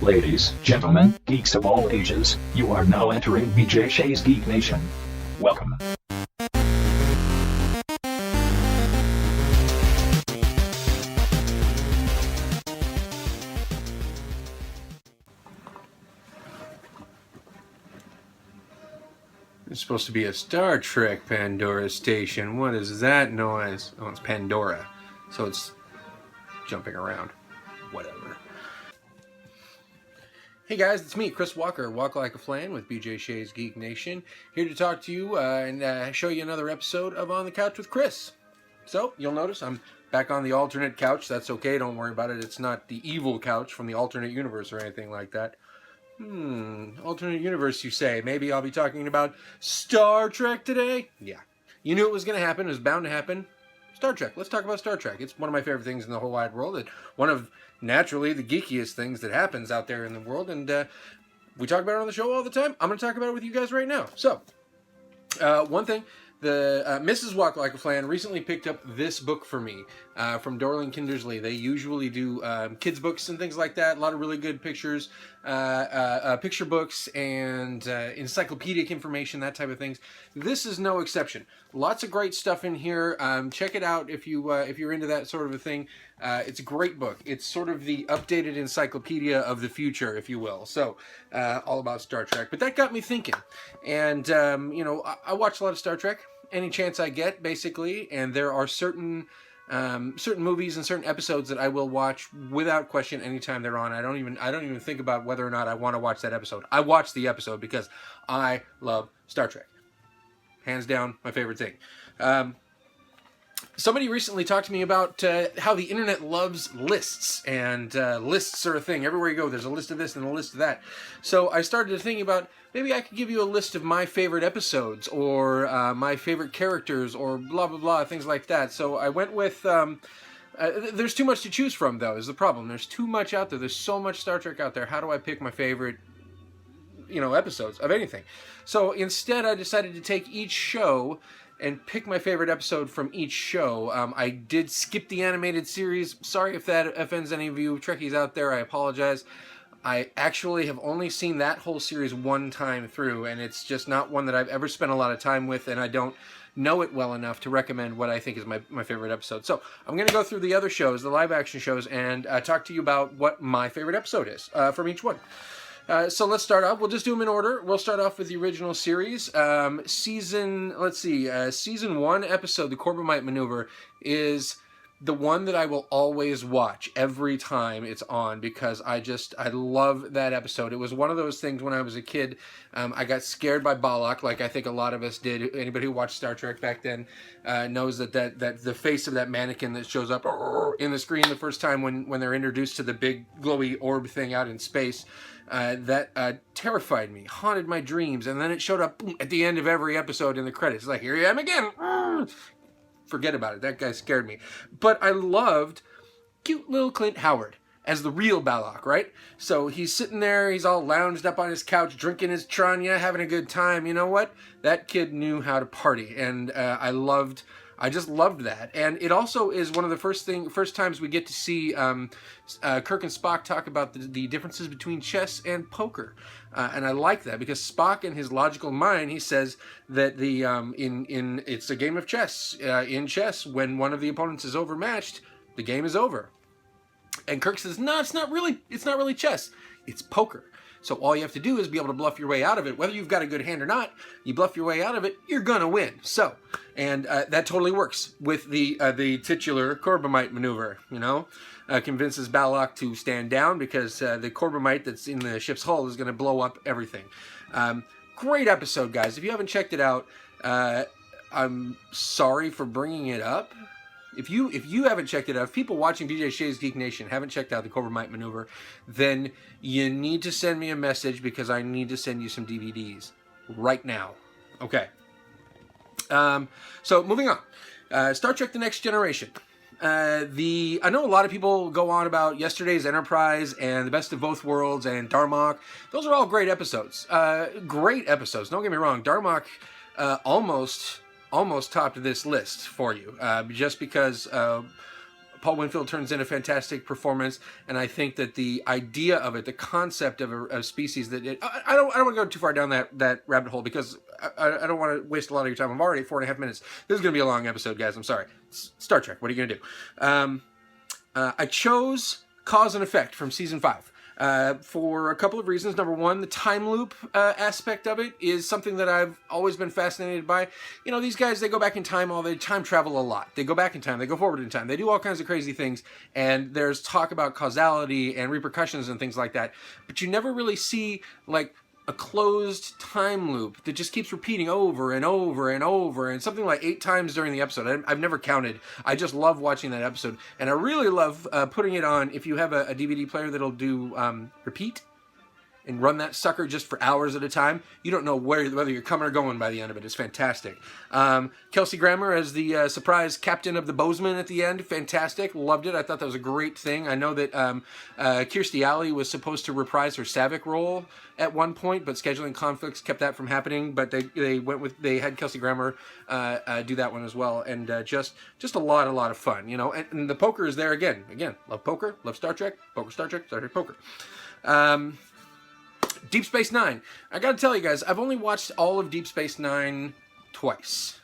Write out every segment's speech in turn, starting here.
Ladies, gentlemen, geeks of all ages, you are now entering BJ Shea's Geek Nation. Welcome. It's supposed to be a Star Trek Pandora station. What is that noise? Oh, it's Pandora. So it's jumping around. Whatever. Hey guys, it's me, Chris Walker, Walk Like a Flan with BJ Shea's Geek Nation. Here to talk to you and show you another episode of On the Couch with Chris. So, you'll notice I'm back on the alternate couch. That's okay, don't worry about it. It's not the evil couch from the alternate universe or anything like that. Alternate universe, you say. Maybe I'll be talking about Star Trek today? Yeah. You knew it was going to happen. It was bound to happen. Star Trek. Let's talk about Star Trek. It's one of my favorite things in the whole wide world. It's one of, naturally, the geekiest things that happens out there in the world. And we talk about it on the show all the time. I'm going to talk about it with you guys right now. So, one thing. The Mrs. Walk Like a Flan recently picked up this book for me from Dorling Kindersley. They usually do kids books and things like that. A lot of really good pictures, picture books, and encyclopedic information, that type of things. This is no exception. Lots of great stuff in here. Check it out if you're into that sort of a thing. It's a great book. It's sort of the updated encyclopedia of the future, if you will. So, all about Star Trek. But that got me thinking. And, I watch a lot of Star Trek, any chance I get, basically. And there are certain movies and certain episodes that I will watch without question anytime they're on. I don't even think about whether or not I want to watch that episode. I watch the episode because I love Star Trek. Hands down, my favorite thing. Somebody recently talked to me about how the internet loves lists, and lists are a thing. Everywhere you go, there's a list of this and a list of that. So I started thinking about, maybe I could give you a list of my favorite episodes, or my favorite characters, or blah, blah, blah, things like that. So I went with, there's too much to choose from, though, is the problem. There's too much out there. There's so much Star Trek out there. How do I pick my favorite, episodes of anything? So instead, I decided to take each show and pick my favorite episode from each show. I did skip the animated series. Sorry if that offends any of you Trekkies out there. I apologize. I actually have only seen that whole series one time through, and it's just not one that I've ever spent a lot of time with, and I don't know it well enough to recommend what I think is my favorite episode. So I'm going to go through the other shows, the live-action shows, and talk to you about what my favorite episode is from each one. So let's start off. We'll just do them in order. We'll start off with the original series. Season 1 episode, The Corbomite Maneuver, is the one that I will always watch every time it's on, because I love that episode. It was one of those things when I was a kid. I got scared by Balak, like I think a lot of us did. Anybody who watched Star Trek back then knows that the face of that mannequin that shows up in the screen the first time when they're introduced to the big glowy orb thing out in space, that terrified me, haunted my dreams, and then it showed up at the end of every episode in the credits. It's like, here I am again. Forget about it. That guy scared me. But I loved cute little Clint Howard as the real Balak, right? So he's sitting there, he's all lounged up on his couch, drinking his Tranya, having a good time. You know what? That kid knew how to party, and I just loved that. And it also is one of the first times we get to see Kirk and Spock talk about the differences between chess and poker. And I like that, because Spock, in his logical mind, he says that it's a game of chess. In chess, when one of the opponents is overmatched, the game is over. And Kirk says, no, it's not really chess. It's poker. So all you have to do is be able to bluff your way out of it. Whether you've got a good hand or not, you bluff your way out of it, you're going to win. So, and that totally works with the titular Corbomite maneuver, convinces Balak to stand down, because the Corbomite that's in the ship's hull is going to blow up everything. Great episode, guys. If you haven't checked it out, I'm sorry for bringing it up. If you haven't checked it out, if people watching BJ Shea's Geek Nation haven't checked out the Corbomite Maneuver, then you need to send me a message, because I need to send you some DVDs right now. Okay. So moving on. Star Trek: The Next Generation. I know a lot of people go on about Yesterday's Enterprise and The Best of Both Worlds and Darmok. Those are all great episodes. Great episodes. Don't get me wrong. Darmok almost topped this list for you, just because Paul Winfield turns in a fantastic performance, and I think that the idea of it, the concept of a species that I don't want to go too far down that rabbit hole because I don't want to waste a lot of your time. I'm already at 4.5 minutes. This is going to be a long episode, guys. I'm sorry. It's Star Trek. What are you going to do? I chose Cause and Effect from season 5. For a couple of reasons. Number one, the time loop aspect of it is something that I've always been fascinated by. You know, these guys, they go back in time they time travel a lot. They go back in time, they go forward in time, they do all kinds of crazy things, and there's talk about causality and repercussions and things like that. But you never really see, like, a closed time loop that just keeps repeating over and over and over, and something like 8 times during the episode. I've never counted. I just love watching that episode, and I really love putting it on. If you have a DVD player that'll do repeat and run that sucker just for hours at a time, you don't know whether you're coming or going by the end of it. It's fantastic. Kelsey Grammer as the surprise captain of the Bozeman at the end, fantastic. Loved it. I thought that was a great thing. I know that Kirstie Alley was supposed to reprise her Savick role at one point, but scheduling conflicts kept that from happening. But they had Kelsey Grammer do that one as well, and just a lot of fun, you know. And the poker is there again. Love poker, love Star Trek, Star Trek, poker. Deep Space Nine. I gotta tell you guys, I've only watched all of Deep Space Nine twice.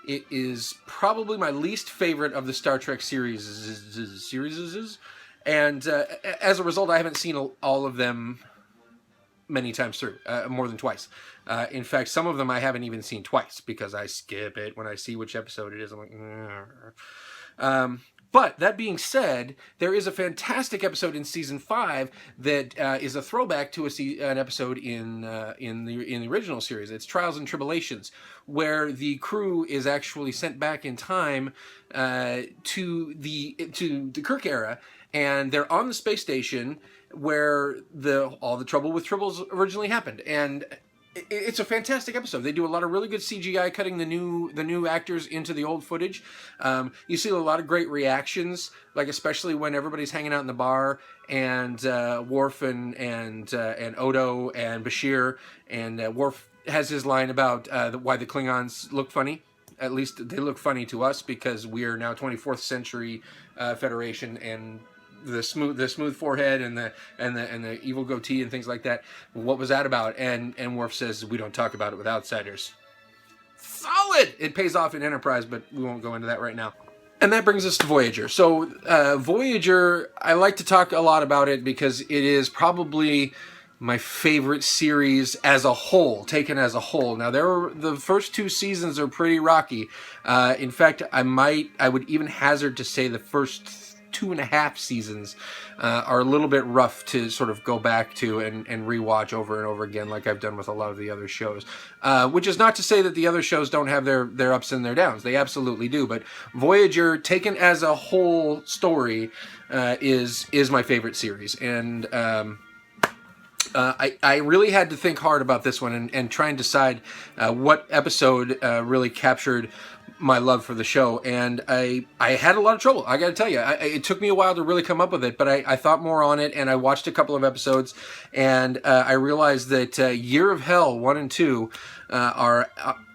It is probably my least favorite of the Star Trek series. And as a result, I haven't seen all of them many times through, more than twice. In fact, some of them I haven't even seen twice because I skip it when I see which episode it is. I'm like, but that being said, there is a fantastic episode in season 5 that is a throwback to an episode in the original series. It's Trials and Tribulations, where the crew is actually sent back in time to the Kirk era, and they're on the space station where all the trouble with Tribbles originally happened. And it's a fantastic episode. They do a lot of really good CGI cutting the new actors into the old footage. You see a lot of great reactions, like especially when everybody's hanging out in the bar and Worf and Odo and Bashir, and Worf has his line about why the Klingons look funny. At least they look funny to us because we are now 24th century Federation, and the smooth forehead and the evil goatee and things like that. What was that about? And Worf says, we don't talk about it with outsiders. Solid! It pays off in Enterprise, but we won't go into that right now. And that brings us to Voyager. So Voyager, I like to talk a lot about it because it is probably my favorite series as a whole, taken as a whole. Now, the first 2 seasons are pretty rocky. In fact, I would even hazard to say the first 2.5 seasons are a little bit rough to sort of go back to and rewatch over and over again, like I've done with a lot of the other shows. Which is not to say that the other shows don't have their ups and their downs. They absolutely do. But Voyager, taken as a whole story, is my favorite series. And I really had to think hard about this one and try and decide what episode really captured my love for the show, and I had a lot of trouble. I got to tell you, it took me a while to really come up with it, but I thought more on it, and I watched a couple of episodes, and I realized that Year of Hell 1 and 2 are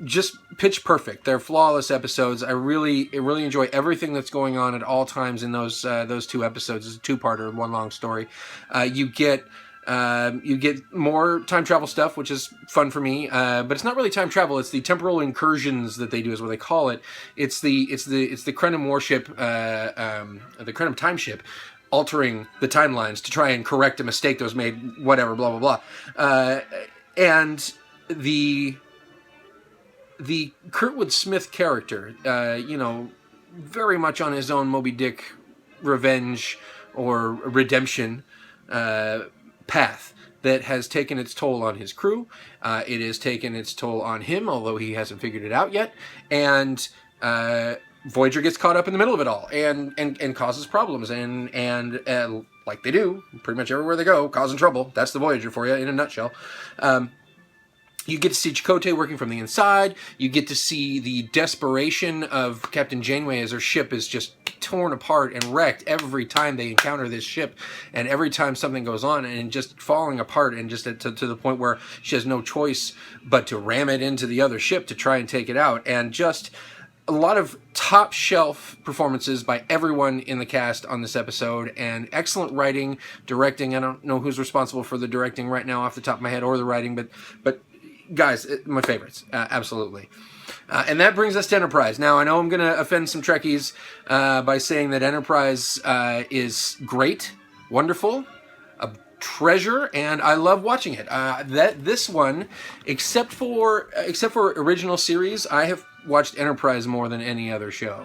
just pitch perfect. They're flawless episodes. I really enjoy everything that's going on at all times in those 2 episodes. It's a 2-parter, one long story. You get more time travel stuff, which is fun for me. But it's not really time travel. It's the temporal incursions that they do, is what they call it. It's the Krenim warship, the Krenim time ship, altering the timelines to try and correct a mistake that was made. Whatever, blah blah blah. And the Kurtwood Smith character, very much on his own Moby Dick revenge or redemption path that has taken its toll on his crew. It has taken its toll on him, although he hasn't figured it out yet. And Voyager gets caught up in the middle of it all and causes problems and like they do pretty much everywhere they go, causing trouble. That's the Voyager for you in a nutshell. You get to see Chakotay working from the inside. You get to see the desperation of Captain Janeway as her ship is just torn apart and wrecked every time they encounter this ship, and every time something goes on, and just falling apart, and just to the point where she has no choice but to ram it into the other ship to try and take it out. And just a lot of top shelf performances by everyone in the cast on this episode, and excellent writing, directing. I don't know who's responsible for the directing right now off the top of my head, or the writing, but guys, my favorites, absolutely. And that brings us to Enterprise. Now, I know I'm going to offend some Trekkies by saying that Enterprise is great, wonderful, a treasure, and I love watching it. This one, except for original series, I have watched Enterprise more than any other show.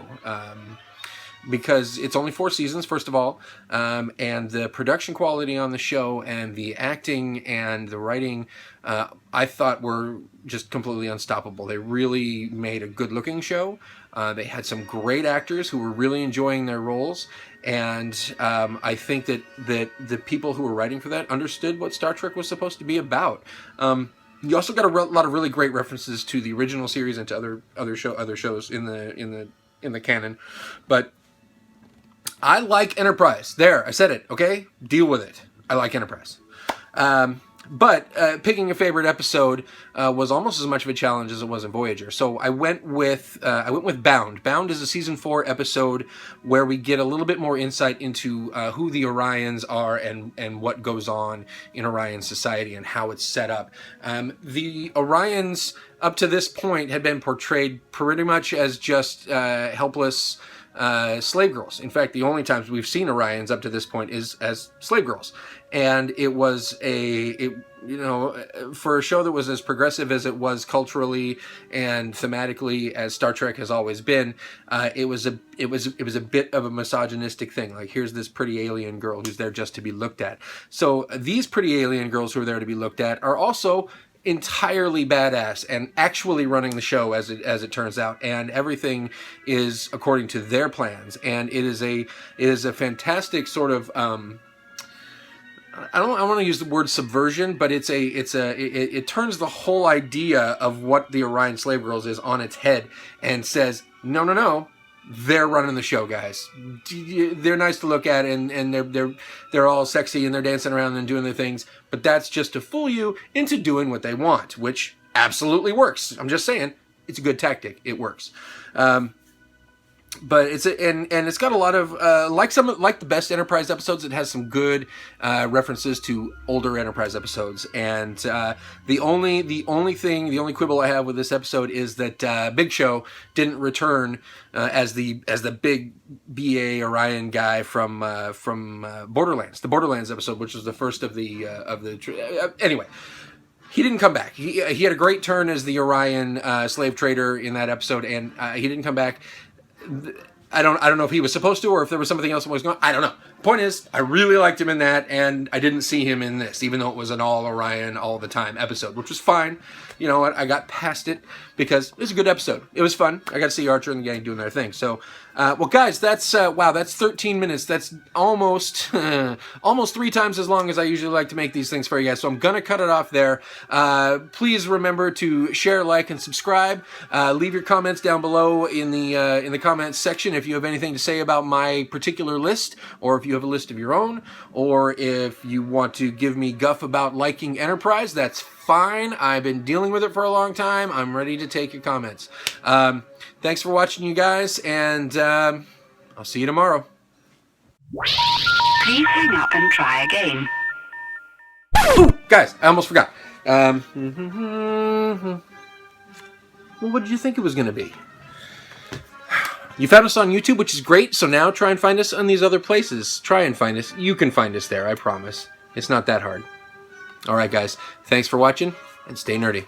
Because it's only 4 seasons, first of all, and the production quality on the show and the acting and the writing, I thought were just completely unstoppable. They really made a good-looking show. They had some great actors who were really enjoying their roles, and I think that the people who were writing for that understood what Star Trek was supposed to be about. You also got a lot of really great references to the original series and to other shows in the canon, but I like Enterprise. There, I said it, okay? Deal with it. I like Enterprise. But picking a favorite episode was almost as much of a challenge as it was in Voyager. So I went with Bound. Bound is a season 4 episode where we get a little bit more insight into who the Orions are and what goes on in Orion society and how it's set up. The Orions up to this point had been portrayed pretty much as just helpless slave girls. In fact, the only times we've seen Orions up to this point is as slave girls. And it was for a show that was as progressive as it was culturally and thematically as Star Trek has always been, it was a bit of a misogynistic thing. Like, here's this pretty alien girl who's there just to be looked at. So these pretty alien girls who are there to be looked at are also entirely badass and actually running the show as it turns out, and everything is according to their plans, and it is a fantastic sort of I want to use the word subversion, but it turns the whole idea of what the Orion Slave Girls is on its head and says, no, they're running the show, guys. They're nice to look at, and they're all sexy, and they're dancing around and doing their things, but that's just to fool you into doing what they want, which absolutely works. I'm just saying, it's a good tactic. It works. But it's got a lot of like the best Enterprise episodes. It has some good references to older Enterprise episodes, and the only quibble I have with this episode is that Big Show didn't return as the big BA Orion guy from Borderlands, the Borderlands episode, which was the first of the anyway. He didn't come back. He had a great turn as the Orion slave trader in that episode, and he didn't come back. I don't know if he was supposed to or if there was something else that was going on. I don't know. Point is, I really liked him in that, and I didn't see him in this, even though it was an all Orion all the time episode, which was fine. You know what? I got past it because it was a good episode. It was fun. I got to see Archer and the gang doing their thing. So, well, guys, that's 13 minutes. That's almost 3 times as long as I usually like to make these things for you guys. So I'm gonna cut it off there. Please remember to share, like, and subscribe. Leave your comments down below in the comments section if you have anything to say about my particular list, or if you have a list of your own, or if you want to give me guff about liking Enterprise. That's fine. I've been dealing with it for a long time. I'm ready to take your comments. Thanks for watching, you guys, and I'll see you tomorrow. Please hang up and try again. Ooh, guys, I almost forgot. Well, what did you think it was going to be? You found us on YouTube, which is great, so now try and find us on these other places. Try and find us. You can find us there, I promise. It's not that hard. Alright, guys. Thanks for watching, and stay nerdy.